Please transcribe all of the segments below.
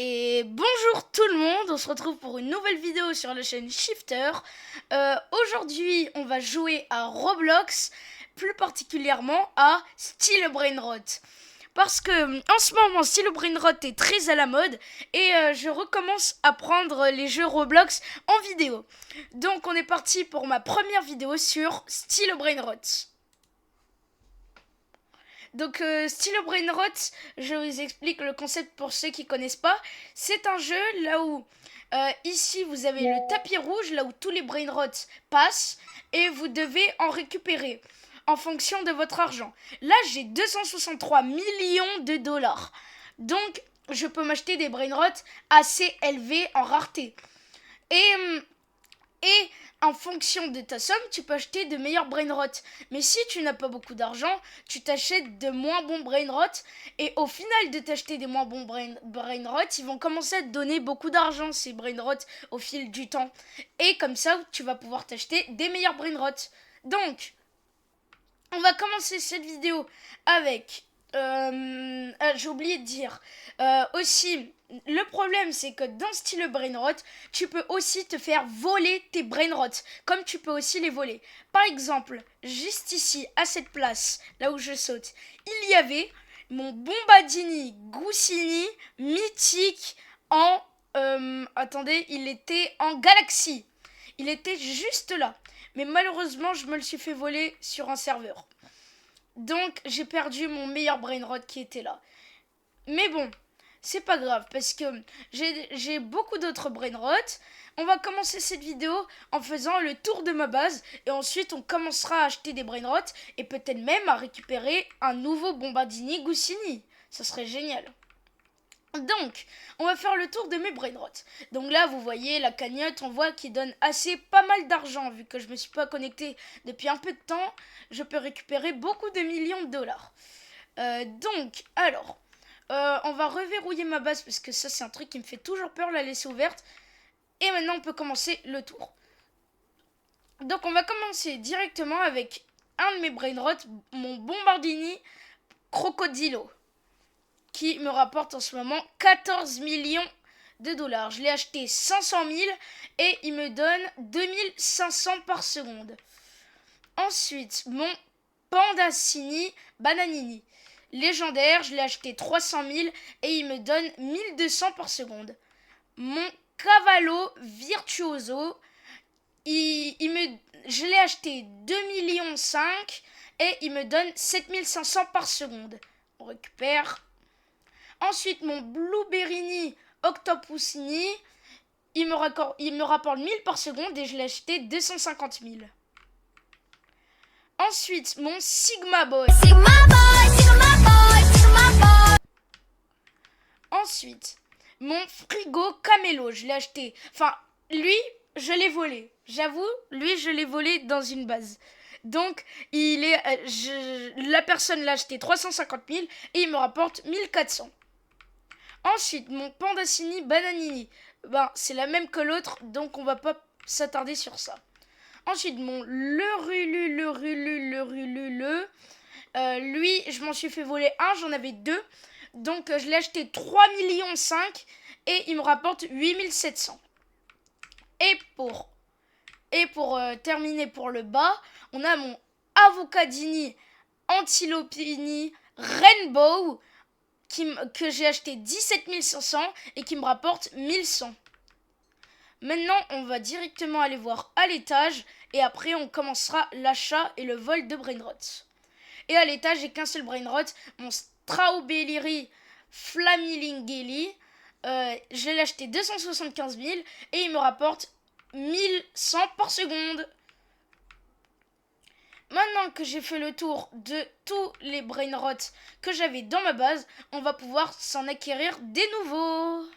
Et bonjour tout le monde, on se retrouve pour une nouvelle vidéo sur la chaîne Shifter. Aujourd'hui, on va jouer à Roblox, plus particulièrement à Style Brainrot. Parce que en ce moment, Style Brainrot est très à la mode et je recommence à prendre les jeux Roblox en vidéo. Donc on est parti pour ma première vidéo sur Style Brainrot. Donc Style Brainrot, je vous explique le concept pour ceux qui connaissent pas. C'est un jeu là où ici vous avez le tapis rouge, là où tous les Brainrots passent et vous devez en récupérer en fonction de votre argent. Là j'ai 263 millions de dollars. Donc je peux m'acheter des Brainrots assez élevés en rareté. Et en fonction de ta somme, tu peux acheter de meilleurs brainrots. Mais si tu n'as pas beaucoup d'argent, tu t'achètes de moins bons brainrots. Et au final de t'acheter des moins bons brainrots, ils vont commencer à te donner beaucoup d'argent, ces brainrots, au fil du temps. Et comme ça, tu vas pouvoir t'acheter des meilleurs brainrots. Donc, on va commencer cette vidéo avec... j'ai oublié de dire. Aussi, le problème, c'est que dans Style Brainrot, tu peux aussi te faire voler tes Brainrots, comme tu peux aussi les voler. Par exemple, juste ici, à cette place, là où je saute, il y avait mon Bombadini Goussini mythique en... attendez, il était en galaxie. Il était juste là. Mais malheureusement, je me le suis fait voler sur un serveur. Donc, j'ai perdu mon meilleur Brainrot qui était là. Mais bon, c'est pas grave parce que j'ai beaucoup d'autres Brainrots. On va commencer cette vidéo en faisant le tour de ma base. Et ensuite, on commencera à acheter des Brainrots et peut-être même à récupérer un nouveau Bombardini Goussini. Ça serait génial. Donc, on va faire le tour de mes Brainrots. Donc là, vous voyez la cagnotte, on voit qu'il donne pas mal d'argent. Vu que je me suis pas connecté depuis un peu de temps, je peux récupérer beaucoup de millions de dollars. On va reverrouiller ma base parce que ça, c'est un truc qui me fait toujours peur, la laisser ouverte. Et maintenant, on peut commencer le tour. Donc, on va commencer directement avec un de mes Brainrots, mon Bombardini Crocodilo, qui me rapporte en ce moment 14 millions de dollars. Je l'ai acheté 500 000 et il me donne 2500 par seconde. Ensuite, mon Pandacini Bananini. Légendaire, je l'ai acheté 300 000 et il me donne 1200 par seconde. Mon Cavallo Virtuoso, je l'ai acheté 2,5 millions et il me donne 7500 par seconde. On récupère. Ensuite, mon Blueberry Octopusini, il me rapporte 1000 par seconde et je l'ai acheté 250 000. Ensuite, mon Sigma Boy. Ensuite, mon Frigo Camelo, je l'ai acheté. Enfin, lui, je l'ai volé. J'avoue, lui, je l'ai volé dans une base. Donc, la personne l'a acheté 350 000 et il me rapporte 1400. Ensuite, mon Pandacini Bananini. C'est la même que l'autre, donc on va pas s'attarder sur ça. Ensuite, mon Lui, je m'en suis fait voler un, j'en avais deux. Donc, je l'ai acheté 3,5 millions et il me rapporte 8700. Et pour terminer pour le bas, on a mon Avocadini Antilopini Rainbow que j'ai acheté 17 500 et qui me rapporte 1100. Maintenant, on va directement aller voir à l'étage et après, on commencera l'achat et le vol de Brainrots. Et à l'étage, j'ai qu'un seul Brainrot, mon Strawberry Flamingeli. Je l'ai acheté 275 000 et il me rapporte 1100 par seconde. Maintenant que j'ai fait le tour de tous les Brainrots que j'avais dans ma base, on va pouvoir s'en acquérir des nouveaux.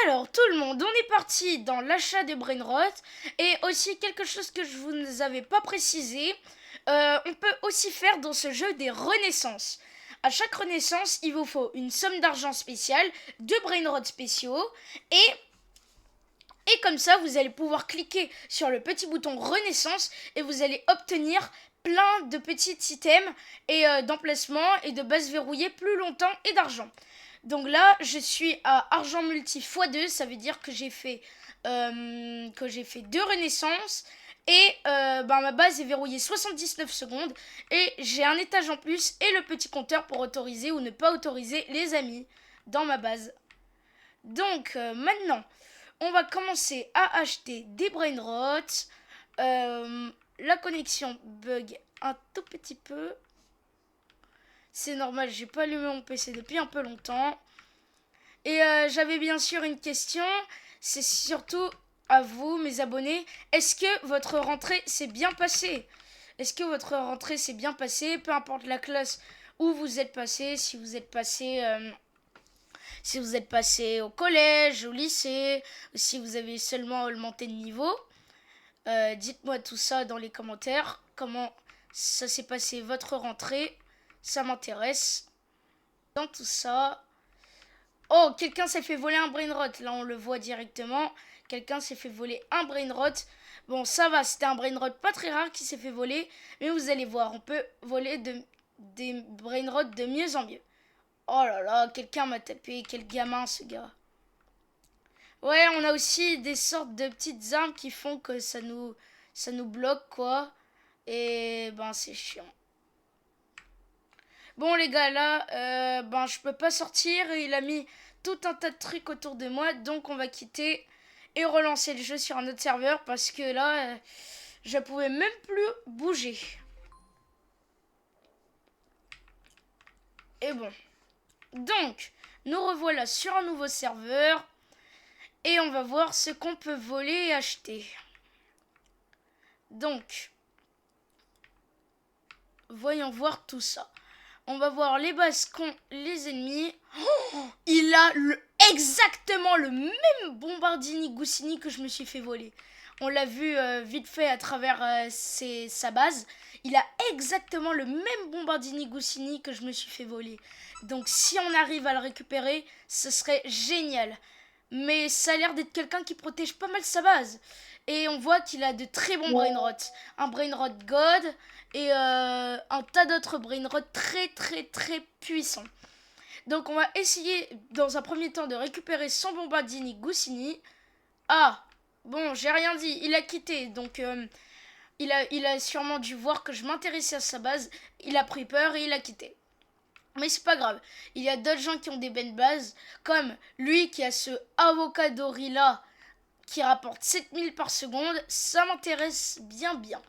Alors tout le monde, on est parti dans l'achat des Brainrots et aussi quelque chose que je vous avais pas précisé, on peut aussi faire dans ce jeu des renaissances. À chaque renaissance, il vous faut une somme d'argent spéciale, 2 Brainrots spéciaux et comme ça, vous allez pouvoir cliquer sur le petit bouton renaissance et vous allez obtenir plein de petits items et d'emplacements et de bases verrouillées plus longtemps et d'argent. Donc là, je suis à argent multi x2, ça veut dire que j'ai fait 2 renaissances. Et ma base est verrouillée 79 secondes. Et j'ai un étage en plus et le petit compteur pour autoriser ou ne pas autoriser les amis dans ma base. Donc maintenant, on va commencer à acheter des brainrots. La connexion bug un tout petit peu. C'est normal, j'ai pas allumé mon PC depuis un peu longtemps. Et j'avais bien sûr une question. C'est surtout à vous, mes abonnés. Est-ce que votre rentrée s'est bien passée? Est-ce que votre rentrée s'est bien passée? Peu importe la classe où vous êtes passé. Si vous êtes passé au collège, au lycée, ou si vous avez seulement augmenté de niveau. Dites-moi tout ça dans les commentaires. Comment ça s'est passé votre rentrée? Ça m'intéresse. Dans tout ça... Oh, quelqu'un s'est fait voler un brainrot. Là, on le voit directement. Quelqu'un s'est fait voler un brainrot. Bon, ça va, c'était un brainrot pas très rare qui s'est fait voler. Mais vous allez voir, on peut voler des brainrots de mieux en mieux. Oh là là, quelqu'un m'a tapé. Quel gamin, ce gars. Ouais, on a aussi des sortes de petites armes qui font que ça nous bloque, quoi. Et ben, c'est chiant. Bon, les gars, là, je peux pas sortir. Il a mis tout un tas de trucs autour de moi. Donc, on va quitter et relancer le jeu sur un autre serveur. Parce que là, je pouvais même plus bouger. Et bon. Donc, nous revoilà sur un nouveau serveur. Et on va voir ce qu'on peut voler et acheter. Donc, voyons voir tout ça. On va voir les bases qu'ont les ennemis. Oh, il a exactement le même Bombardini Goussini que je me suis fait voler. On l'a vu vite fait à travers sa base. Il a exactement le même Bombardini Goussini que je me suis fait voler. Donc si on arrive à le récupérer, ce serait génial. Mais ça a l'air d'être quelqu'un qui protège pas mal sa base. Et on voit qu'il a de très bons brainrots. Un brainrot God et un tas d'autres brainrots très très très puissants. Donc on va essayer dans un premier temps de récupérer son Bombardini Goussini. Ah, bon, j'ai rien dit, il a quitté. Donc il a sûrement dû voir que je m'intéressais à sa base. Il a pris peur et il a quitté. Mais c'est pas grave, il y a d'autres gens qui ont des belles bases, comme lui qui a ce Avocadorilla qui rapporte 7000 par seconde, ça m'intéresse bien bien.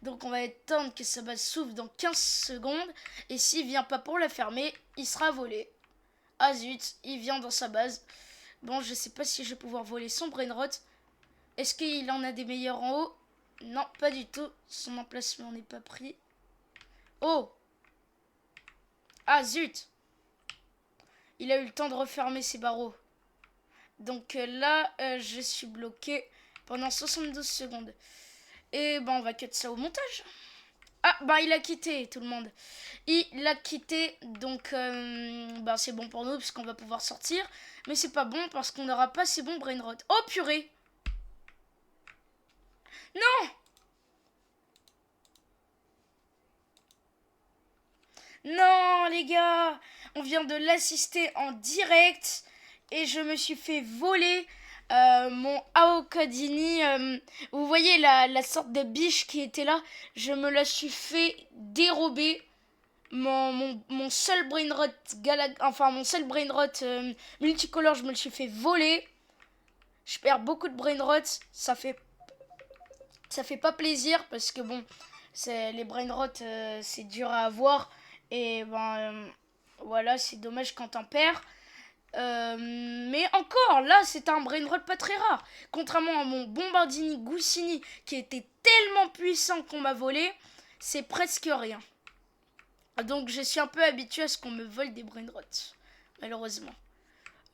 Donc on va attendre que sa base s'ouvre dans 15 secondes, et s'il vient pas pour la fermer, il sera volé. Ah zut, il vient dans sa base. Bon, je sais pas si je vais pouvoir voler son brainrot. Est-ce qu'il en a des meilleurs en haut? Non, pas du tout, son emplacement n'est pas pris. Oh! Ah zut! Il a eu le temps de refermer ses barreaux. Donc là, je suis bloqué pendant 72 secondes. Et on va cut ça au montage. Ah, il a quitté, tout le monde. Il a quitté, donc c'est bon pour nous, puisqu'on va pouvoir sortir. Mais c'est pas bon, parce qu'on n'aura pas ces bons brainrot. Oh, purée! Non! Non, les gars! On vient de l'assister en direct. Et je me suis fait voler mon Aokadini. Vous voyez la sorte de biche qui était là? Je me la suis fait dérober. Mon seul brainrot mon seul brainrot multicolore, je me le suis fait voler. Je perds beaucoup de brainrots. Ça fait pas plaisir parce que bon, les brainrots, c'est dur à avoir. Et voilà, c'est dommage quand t'en perds. Mais encore, là, c'est un brainrot pas très rare. Contrairement à mon Bombardini Goussini, qui était tellement puissant qu'on m'a volé, c'est presque rien. Donc, je suis un peu habitué à ce qu'on me vole des brainrots, malheureusement.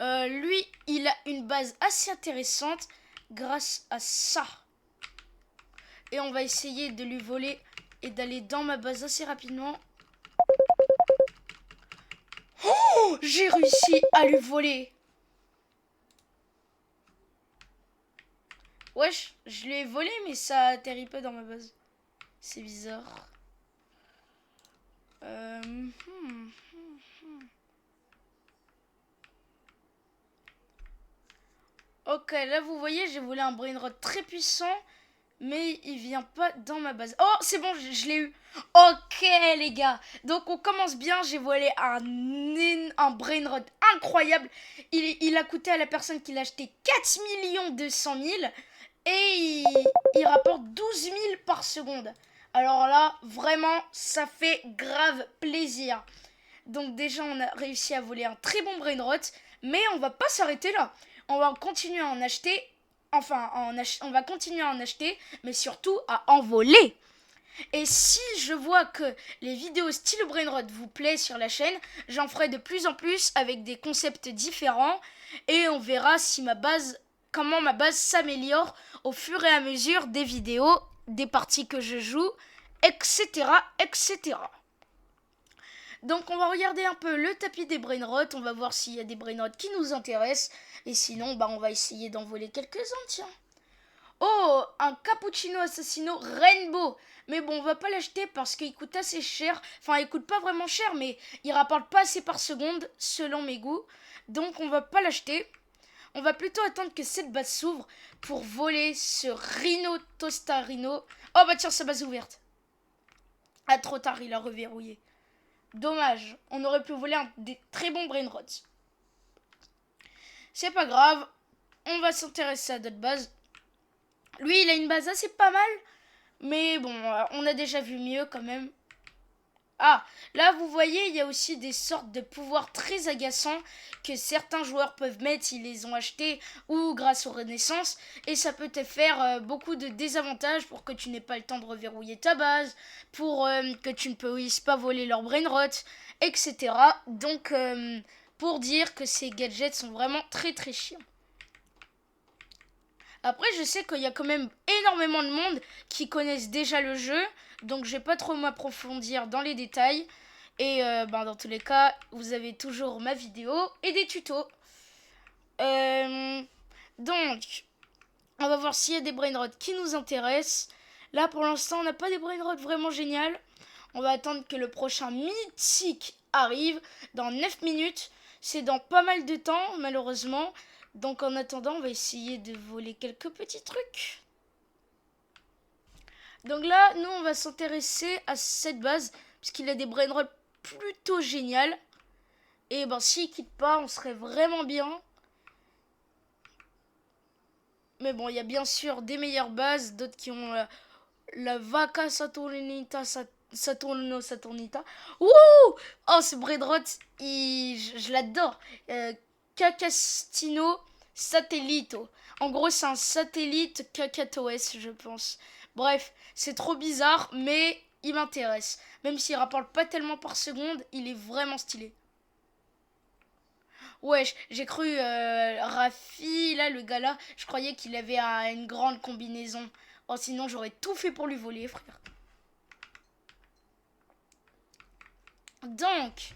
Lui, il a une base assez intéressante grâce à ça. Et on va essayer de lui voler et d'aller dans ma base assez rapidement. Oh, j'ai réussi à lui voler. Wesh, je l'ai volé, mais ça atterrit pas dans ma base. C'est bizarre. Ok, là vous voyez, j'ai volé un brainrot très puissant, mais il vient pas dans ma base. Oh, c'est bon, je l'ai eu. Ok les gars, donc on commence bien. J'ai volé un brainrot incroyable. Il a coûté à la personne qui l'a acheté 4 200 000 et il rapporte 12 000 par seconde. Alors là, vraiment, ça fait grave plaisir. Donc déjà, on a réussi à voler un très bon brainrot, mais on va pas s'arrêter là. On va continuer à en acheter, on va continuer à en acheter, mais surtout à en voler. Et si je vois que les vidéos style brainrot vous plaisent sur la chaîne, j'en ferai de plus en plus avec des concepts différents et on verra si comment ma base s'améliore au fur et à mesure des vidéos, des parties que je joue, etc., etc. Donc on va regarder un peu le tapis des brainrots, on va voir s'il y a des brainrots qui nous intéressent, et sinon on va essayer d'en voler quelques-uns, tiens. Oh, un cappuccino assassino rainbow. Mais bon, on va pas l'acheter parce qu'il coûte assez cher. Enfin, il coûte pas vraiment cher, mais il rapporte pas assez par seconde, selon mes goûts. Donc on va pas l'acheter. On va plutôt attendre que cette base s'ouvre pour voler ce Rhino Tostarino. Oh bah tiens, sa base ouverte. Ah, trop tard, il a reverrouillé. Dommage, on aurait pu voler des très bons brainrots. C'est pas grave, on va s'intéresser à d'autres bases. Lui, il a une base assez pas mal, mais bon, on a déjà vu mieux quand même. Ah, là vous voyez, il y a aussi des sortes de pouvoirs très agaçants que certains joueurs peuvent mettre s'ils les ont achetés ou grâce aux renaissances. Et ça peut te faire beaucoup de désavantages pour que tu n'aies pas le temps de reverrouiller ta base, pour que tu ne puisses pas voler leur brainrot, etc. Donc, pour dire que ces gadgets sont vraiment très très chiants. Après, je sais qu'il y a quand même énormément de monde qui connaissent déjà le jeu, donc je vais pas trop m'approfondir dans les détails. Et dans tous les cas, vous avez toujours ma vidéo et des tutos. Donc, on va voir s'il y a des brainrots qui nous intéressent. Là, pour l'instant, on n'a pas des brainrots vraiment géniales. On va attendre que le prochain mythique arrive dans 9 minutes. C'est dans pas mal de temps, malheureusement. Donc en attendant, on va essayer de voler quelques petits trucs. Donc là, nous, on va s'intéresser à cette base, parce qu'il a des brainrots plutôt géniales. Et ben, s'il quitte pas, on serait vraiment bien. Mais bon, il y a bien sûr des meilleures bases, d'autres qui ont la Vaca Saturnita, Saturnita. Wouh! Oh, ce brainrot, je l'adore. Cacastino Satellito. En gros, c'est un satellite cacatoès, je pense. Bref, c'est trop bizarre, mais il m'intéresse. Même s'il rapporte pas tellement par seconde, il est vraiment stylé. Wesh, j'ai cru Rafi, là, le gars là, je croyais qu'il avait une grande combinaison. Oh, sinon, j'aurais tout fait pour lui voler, frère. Donc,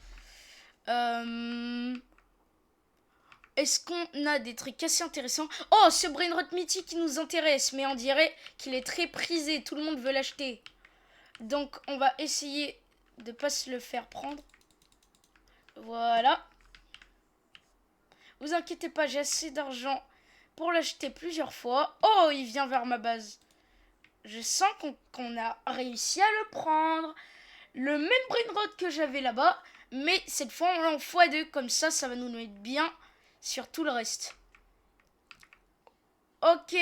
est-ce qu'on a des trucs assez intéressants? Oh, ce brainrot mythique qui nous intéresse, mais on dirait qu'il est très prisé, tout le monde veut l'acheter. Donc, on va essayer de pas se le faire prendre. Voilà. Vous inquiétez pas, j'ai assez d'argent pour l'acheter plusieurs fois. Oh, il vient vers ma base. Je sens qu'on a réussi à le prendre. Le même brainrot que j'avais là-bas, mais cette fois on l'a en x2, comme ça va nous mettre bien sur tout le reste. Ok,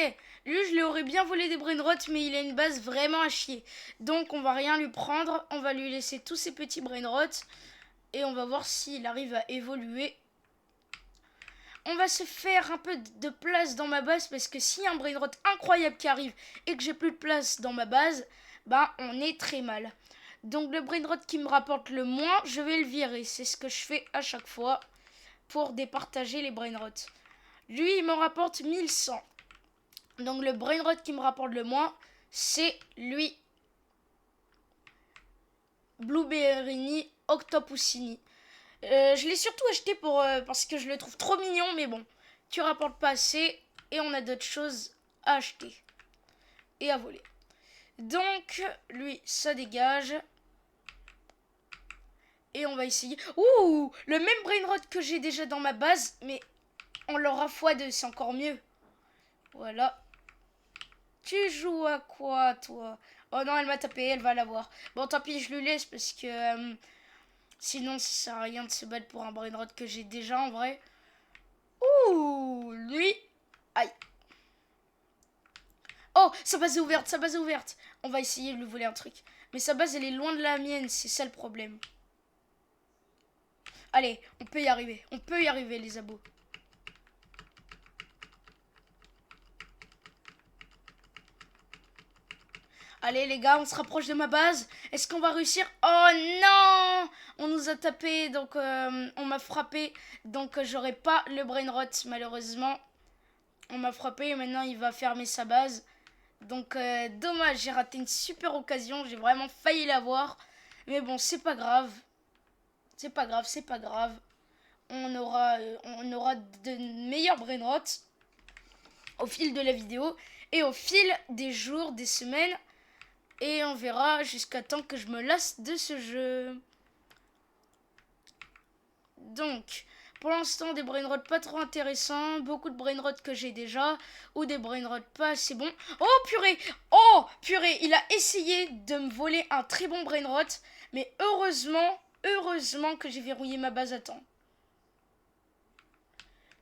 lui je lui aurais bien volé des brainrots, mais il a une base vraiment à chier. Donc on va rien lui prendre, on va lui laisser tous ses petits brainrots et on va voir s'il arrive à évoluer. On va se faire un peu de place dans ma base parce que s'il y a un brainrot incroyable qui arrive et que j'ai plus de place dans ma base, on est très mal. Donc le brainrot qui me rapporte le moins, je vais le virer. C'est ce que je fais à chaque fois pour départager les brainrots. Lui, il me rapporte 1100. Donc le brainrot qui me rapporte le moins, c'est lui. Blueberry Octopussini. Je l'ai surtout acheté parce que je le trouve trop mignon, mais bon, tu rapportes pas assez et on a d'autres choses à acheter et à voler. Donc, lui, ça dégage. Et on va essayer. Ouh, le même brainrot que j'ai déjà dans ma base, mais on l'aura x2, c'est encore mieux. Voilà. Tu joues à quoi, toi? Oh non, elle m'a tapé, elle va l'avoir. Bon, tant pis, je le laisse parce que sinon, ça sert à rien de se battre pour un brainrot que j'ai déjà en vrai. Ouh, lui. Aïe. Oh, sa base est ouverte, sa base est ouverte. On va essayer de lui voler un truc. Mais sa base, elle est loin de la mienne, c'est ça le problème. Allez, on peut y arriver. On peut y arriver, les abos. Allez les gars, on se rapproche de ma base. Est-ce qu'on va réussir? Oh non! On nous a tapé, donc on m'a frappé. Donc j'aurai pas le brainrot malheureusement. On m'a frappé et maintenant il va fermer sa base. Donc dommage, j'ai raté une super occasion. J'ai vraiment failli l'avoir. Mais bon, c'est pas grave. C'est pas grave, c'est pas grave. On aura de meilleurs brainrots au fil de la vidéo et au fil des jours, des semaines. Et on verra jusqu'à temps que je me lasse de ce jeu. Donc, pour l'instant, des brainrots pas trop intéressants. Beaucoup de brainrots que j'ai déjà. Ou des brainrots pas assez bons. Oh purée! Oh purée! Il a essayé de me voler un très bon brainrot. Mais heureusement que j'ai verrouillé ma base à temps.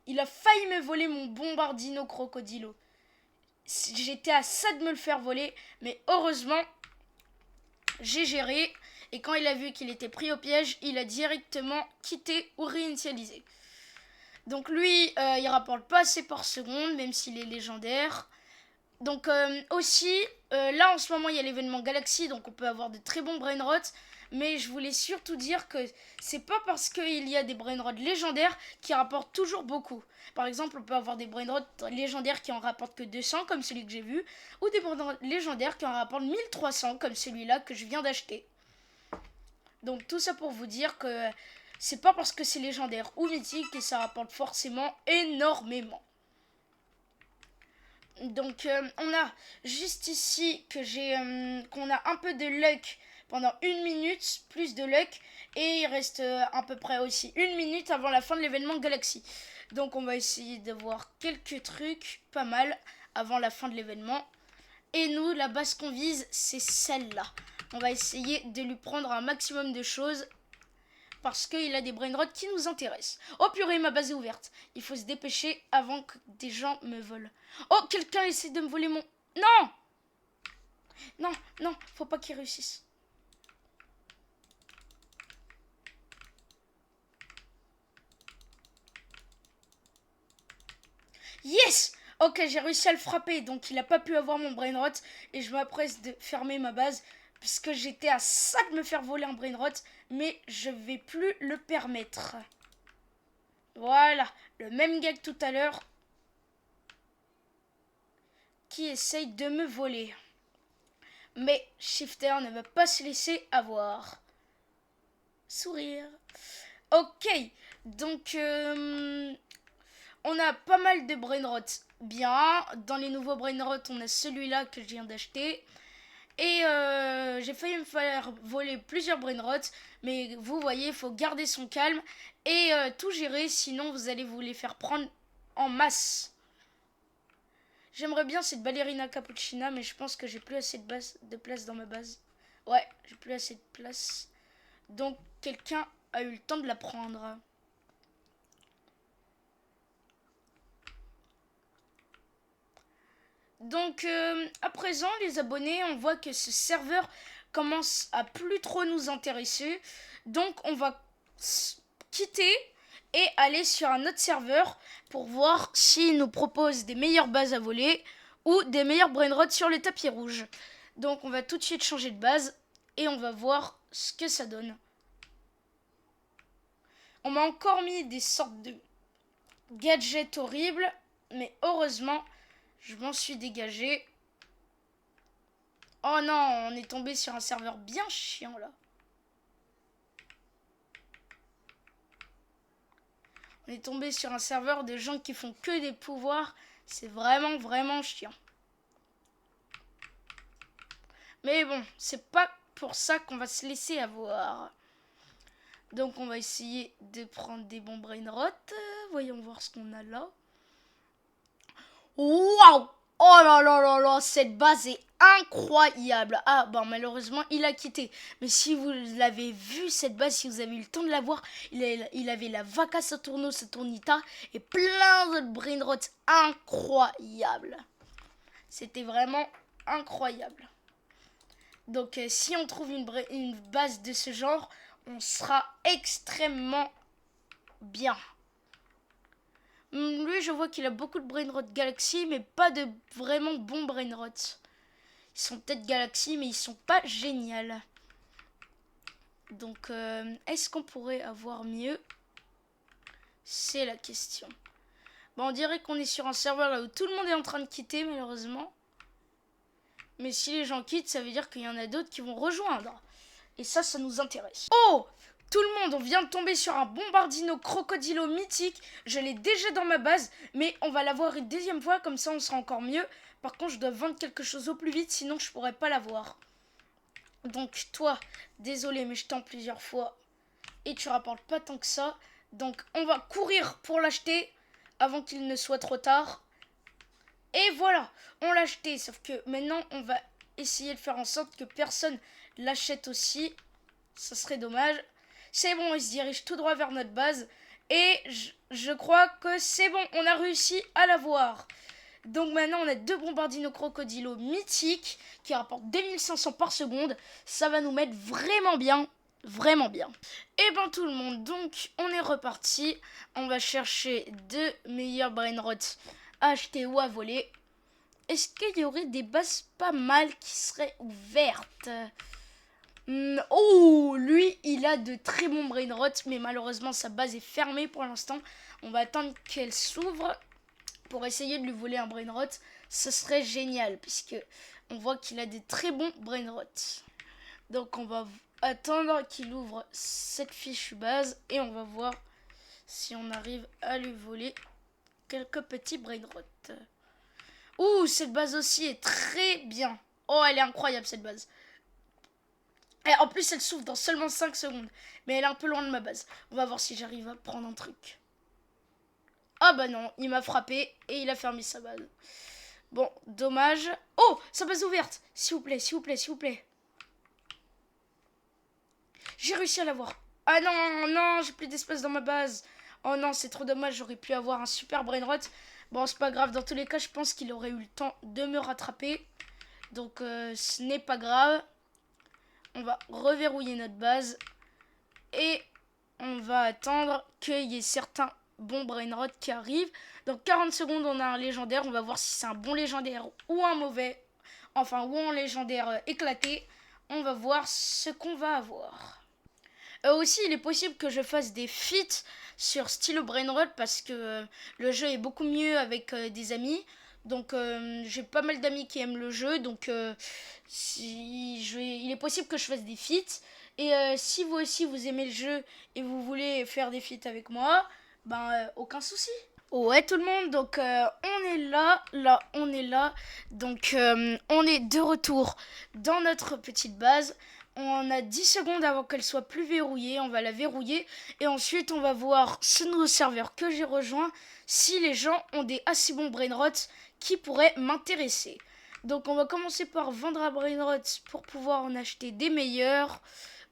Il a failli me voler mon bombardino crocodilo. J'étais à ça de me le faire voler. Mais heureusement, j'ai géré. Et quand il a vu qu'il était pris au piège, il a directement quitté ou réinitialisé. Donc lui, il rapporte pas assez par seconde, même s'il est légendaire. Donc aussi, là en ce moment il y a l'événement Galaxy, donc on peut avoir de très bons brainrots. Mais je voulais surtout dire que c'est pas parce qu'il y a des brainrots légendaires qui rapportent toujours beaucoup. Par exemple, on peut avoir des brainrots légendaires qui en rapportent que 200, comme celui que j'ai vu, ou des brainrots légendaires qui en rapportent 1300, comme celui-là que je viens d'acheter. Donc tout ça pour vous dire que c'est pas parce que c'est légendaire ou mythique que ça rapporte forcément énormément. Donc on a juste ici que qu'on a un peu de luck pendant 1 minute, plus de luck, et il reste à peu près aussi 1 minute avant la fin de l'événement Galaxy. Donc on va essayer de voir quelques trucs pas mal avant la fin de l'événement. Et nous, la base qu'on vise, c'est celle-là. On va essayer de lui prendre un maximum de choses parce qu'il a des brainrots qui nous intéressent. Oh purée, ma base est ouverte. Il faut se dépêcher avant que des gens me volent. Oh, quelqu'un essaie de me voler mon... Non! Non, non, faut pas qu'il réussisse. Yes! Ok, j'ai réussi à le frapper, donc il n'a pas pu avoir mon brainrot. Et je m'apprête de fermer ma base, puisque j'étais à ça de me faire voler un brainrot, mais je vais plus le permettre. Voilà, le même gars que tout à l'heure, qui essaye de me voler. Mais Shifter ne va pas se laisser avoir. Sourire. Ok, donc on a pas mal de brainrots. Bien, dans les nouveaux brainrots, on a celui-là que je viens d'acheter. Et j'ai failli me faire voler plusieurs brainrots. Mais vous voyez, il faut garder son calme et tout gérer, sinon vous allez vous les faire prendre en masse. J'aimerais bien cette ballerina cappuccina, mais je pense que j'ai plus assez de place dans ma base. Ouais, j'ai plus assez de place. Donc, quelqu'un a eu le temps de la prendre. Donc, à présent, les abonnés, on voit que ce serveur commence à plus trop nous intéresser. Donc, on va quitter et aller sur un autre serveur pour voir s'il nous propose des meilleures bases à voler ou des meilleurs brainrots sur le tapis rouge. Donc on va tout de suite changer de base et on va voir ce que ça donne. On m'a encore mis des sortes de gadgets horribles, mais heureusement, je m'en suis dégagé. Oh non, on est tombé sur un serveur bien chiant là. On est tombé sur un serveur de gens qui font que des pouvoirs. C'est vraiment chiant. Mais bon, c'est pas pour ça qu'on va se laisser avoir. Donc on va essayer de prendre des bons brainrots. Voyons voir ce qu'on a là. Waouh! Oh là là là là, cette base est incroyable. Ah, bon, malheureusement, il a quitté. Mais si vous l'avez vu, cette base, si vous avez eu le temps de la voir, il avait la Vaca Saturno Saturnita et plein d'autres brainrots incroyables. C'était vraiment incroyable. Donc, si on trouve une base de ce genre, on sera extrêmement bien. Lui, je vois qu'il a beaucoup de brainrot Galaxy, mais pas de vraiment bons brainrots. Ils sont peut-être Galaxy, mais ils sont pas géniaux. Donc, est-ce qu'on pourrait avoir mieux? C'est la question. Bon, on dirait qu'on est sur un serveur là où tout le monde est en train de quitter, malheureusement. Mais si les gens quittent, ça veut dire qu'il y en a d'autres qui vont rejoindre. Et ça nous intéresse. Oh! Tout le monde, on vient de tomber sur un bombardino crocodilo mythique. Je l'ai déjà dans ma base, mais on va l'avoir une deuxième fois, comme ça on sera encore mieux. Par contre, je dois vendre quelque chose au plus vite, sinon je pourrais pas l'avoir. Donc toi, désolé, mais je tente plusieurs fois. Et tu rapportes pas tant que ça. Donc on va courir pour l'acheter avant qu'il ne soit trop tard. Et voilà, on l'a acheté. Sauf que maintenant, on va essayer de faire en sorte que personne l'achète aussi. Ça serait dommage. C'est bon, il se dirige tout droit vers notre base. Et je crois que c'est bon, on a réussi à l'avoir. Donc maintenant, on a 2 bombardino crocodilo mythiques qui rapportent 2500 par seconde. Ça va nous mettre vraiment bien. Vraiment bien. Et ben tout le monde, donc on est reparti. On va chercher 2 meilleurs brainrots à acheter ou à voler. Est-ce qu'il y aurait des bases pas mal qui seraient ouvertes? Oh, lui, il a de très bons brainrots, mais malheureusement, sa base est fermée pour l'instant. On va attendre qu'elle s'ouvre pour essayer de lui voler un brainrot. Ce serait génial, puisque on voit qu'il a des très bons brainrots. Donc, on va attendre qu'il ouvre cette fichue base et on va voir si on arrive à lui voler quelques petits brainrots. Ouh, cette base aussi est très bien. Oh, elle est incroyable, cette base. Et en plus, elle s'ouvre dans seulement 5 secondes. Mais elle est un peu loin de ma base. On va voir si j'arrive à prendre un truc. Ah bah non, il m'a frappé et il a fermé sa base. Bon, dommage. Oh, sa base ouverte. S'il vous plaît, s'il vous plaît, s'il vous plaît. J'ai réussi à l'avoir. Ah non, non, j'ai plus d'espace dans ma base. Oh non, c'est trop dommage, j'aurais pu avoir un super brainrot. Bon, c'est pas grave, dans tous les cas, je pense qu'il aurait eu le temps de me rattraper. Donc, ce n'est pas grave. On va reverrouiller notre base. Et on va attendre qu'il y ait certains bons brainrots qui arrivent. Dans 40 secondes, on a un légendaire. On va voir si c'est un bon légendaire ou un mauvais. Enfin, ou un légendaire éclaté. On va voir ce qu'on va avoir. Aussi, il est possible que je fasse des feats sur Stylo Brainrot parce que le jeu est beaucoup mieux avec des amis. Donc, j'ai pas mal d'amis qui aiment le jeu. Donc, il est possible que je fasse des feats. Et si vous aussi vous aimez le jeu et vous voulez faire des feats avec moi, ben aucun souci. Ouais tout le monde, donc on est là on est là. Donc on est de retour dans notre petite base. On a 10 secondes avant qu'elle soit plus verrouillée, on va la verrouiller. Et ensuite on va voir ce nouveau serveur que j'ai rejoint, si les gens ont des assez bons brainrots qui pourraient m'intéresser. Donc on va commencer par vendre un brainrot pour pouvoir en acheter des meilleurs.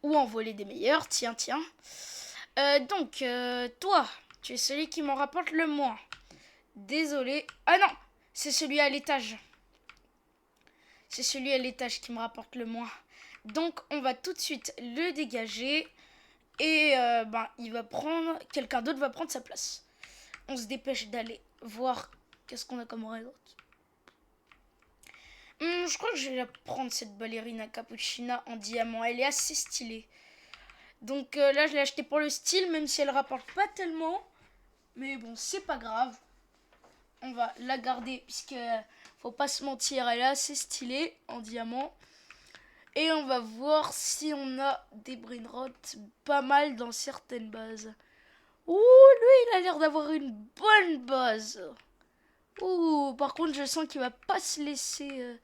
Ou en voler des meilleurs, tiens. Donc, toi, tu es celui qui m'en rapporte le moins. Désolé. Ah non, c'est celui à l'étage. C'est celui à l'étage qui me rapporte le moins. Donc, on va tout de suite le dégager. Et il va prendre... Quelqu'un d'autre va prendre sa place. On se dépêche d'aller voir qu'est-ce qu'on a comme réseau. Je crois que je vais la prendre, cette ballerina cappuccina en diamant. Elle est assez stylée. Donc là, je l'ai acheté pour le style, même si elle rapporte pas tellement. Mais bon, c'est pas grave. On va la garder, puisque faut pas se mentir, elle est assez stylée en diamant. Et on va voir si on a des brainrots pas mal dans certaines bases. Ouh, lui, il a l'air d'avoir une bonne base. Ouh, par contre, je sens qu'il va pas se laisser...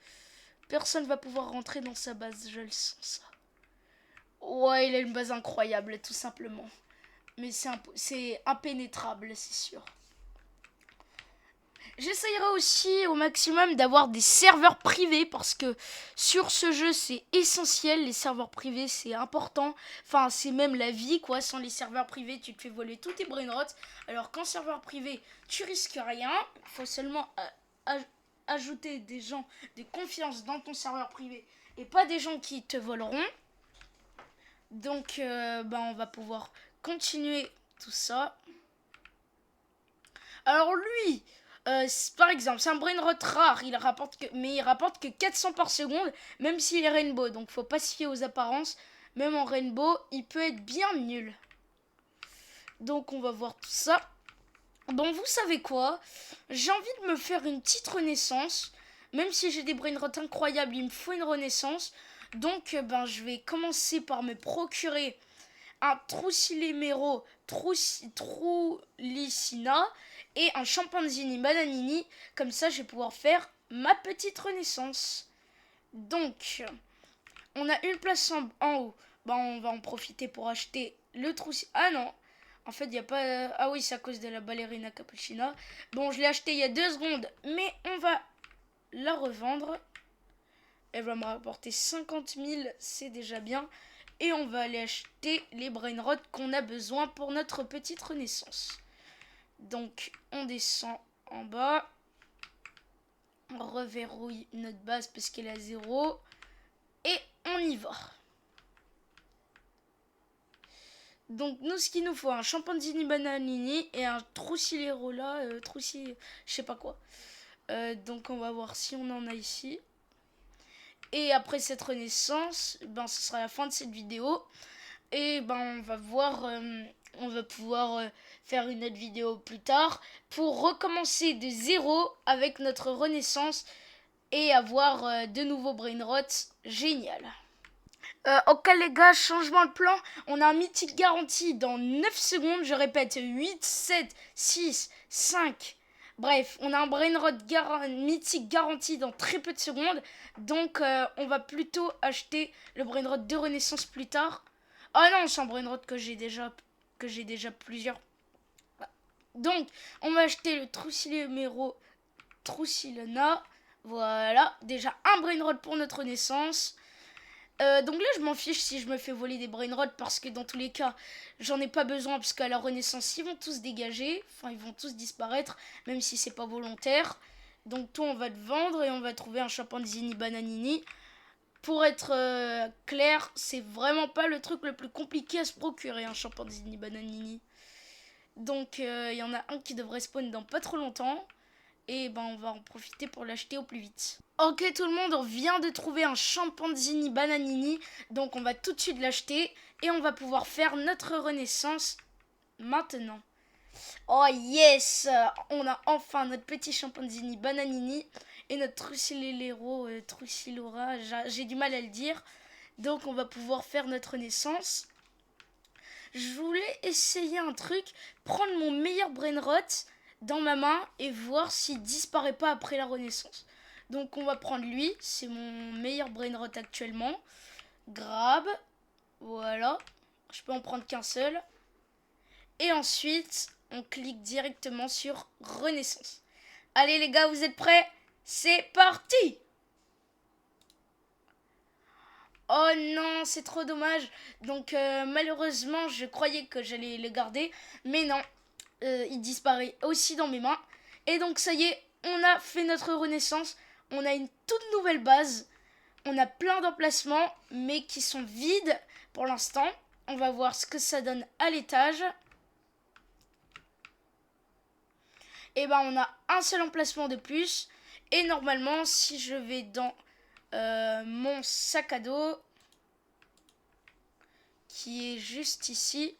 personne va pouvoir rentrer dans sa base, je le sens ça. Ouais, il a une base incroyable, tout simplement. Mais c'est impénétrable, c'est sûr. J'essayerai aussi au maximum d'avoir des serveurs privés parce que sur ce jeu c'est essentiel, les serveurs privés c'est important, enfin c'est même la vie quoi, sans les serveurs privés tu te fais voler tous tes brainrots, alors qu'en serveur privé tu risques rien, il faut seulement ajouter des gens de confiance dans ton serveur privé et pas des gens qui te voleront. Donc on va pouvoir continuer tout ça. Alors lui, par exemple, c'est un brainrot rare, mais il rapporte que 400 par seconde, même s'il est rainbow. Donc faut pas se fier aux apparences. Même en rainbow, il peut être bien nul. Donc on va voir tout ça. Bon, vous savez quoi? J'ai envie de me faire une petite renaissance. Même si j'ai des brainrots incroyables, il me faut une renaissance. Donc je vais commencer par me procurer un Trucilemero Trulicina et un Chimpanzini Bananini. Comme ça, je vais pouvoir faire ma petite renaissance. Donc, on a une place en haut. On va en profiter pour acheter le Trucilena. Ah non, en fait, il n'y a pas... Ah oui, c'est à cause de la ballerina cappuccina. Bon, je l'ai acheté il y a 2 secondes, mais on va la revendre. Elle va me rapporter 50 000, c'est déjà bien. Et on va aller acheter les brainrots qu'on a besoin pour notre petite renaissance. Donc, on descend en bas. On reverrouille notre base parce qu'elle est à 0. Et on y va. Donc, nous, ce qu'il nous faut, un Chimpanzini Bananini et un Trucilerola, je sais pas quoi. Donc, on va voir si on en a ici. Et après cette renaissance, ce sera la fin de cette vidéo. Et on va voir, on va pouvoir faire une autre vidéo plus tard pour recommencer de zéro avec notre renaissance et avoir de nouveaux brainrots. Génial. Ok les gars, changement de plan. On a un mythique garanti dans 9 secondes. Je répète, 8, 7, 6, 5. Bref, on a un brainrot mythique garanti dans très peu de secondes. Donc on va plutôt acheter le brainrot de renaissance plus tard. Ah non, c'est un brainrot que j'ai déjà plusieurs. Donc, on va acheter le Trucilena. Voilà, déjà un brainrot pour notre renaissance. Donc là, je m'en fiche si je me fais voler des brainrots parce que dans tous les cas, j'en ai pas besoin parce qu'à la renaissance, ils vont tous dégager. Enfin, ils vont tous disparaître, même si c'est pas volontaire. Donc, toi, on va te vendre et on va trouver un Chimpanzini Bananini. Pour être clair, c'est vraiment pas le truc le plus compliqué à se procurer, un Chimpanzini Bananini. Donc, il y en a un qui devrait spawn dans pas trop longtemps. Et on va en profiter pour l'acheter au plus vite. Ok tout le monde, on vient de trouver un Chimpanzini Bananini. Donc on va tout de suite l'acheter. Et on va pouvoir faire notre renaissance maintenant. Oh yes, on a enfin notre petit Chimpanzini Bananini. Et notre Trucilora, j'ai du mal à le dire. Donc on va pouvoir faire notre renaissance. Je voulais essayer un truc, prendre mon meilleur brainrot dans ma main et voir s'il disparaît pas après la renaissance. Donc on va prendre lui, c'est mon meilleur brainrot actuellement. Grab, voilà, je peux en prendre qu'un seul. Et ensuite, on clique directement sur renaissance. Allez les gars, vous êtes prêts? C'est parti! Oh non, c'est trop dommage. Donc malheureusement, je croyais que j'allais le garder, mais non. Il disparaît aussi dans mes mains. Et donc ça y est, on a fait notre renaissance. On a une toute nouvelle base. On a plein d'emplacements, mais qui sont vides pour l'instant. On va voir ce que ça donne à l'étage. Et on a un seul emplacement de plus. Et normalement, si je vais dans mon sac à dos, qui est juste ici,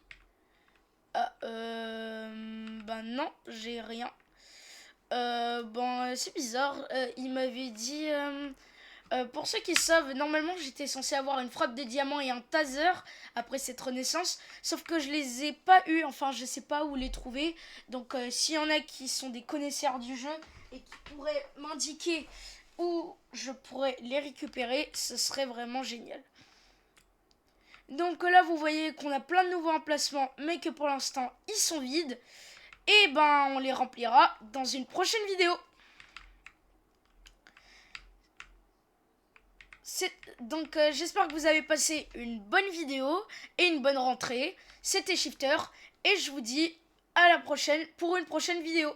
non, j'ai rien. C'est bizarre. Il m'avait dit... pour ceux qui savent, normalement j'étais censé avoir une frappe de diamant et un taser après cette renaissance. Sauf que je les ai pas eu. Enfin, je sais pas où les trouver. Donc s'il y en a qui sont des connaisseurs du jeu et qui pourraient m'indiquer où je pourrais les récupérer, ce serait vraiment génial. Donc là, vous voyez qu'on a plein de nouveaux emplacements, mais que pour l'instant, ils sont vides. Et on les remplira dans une prochaine vidéo. Donc j'espère que vous avez passé une bonne vidéo et une bonne rentrée. C'était Shifter et je vous dis à la prochaine pour une prochaine vidéo.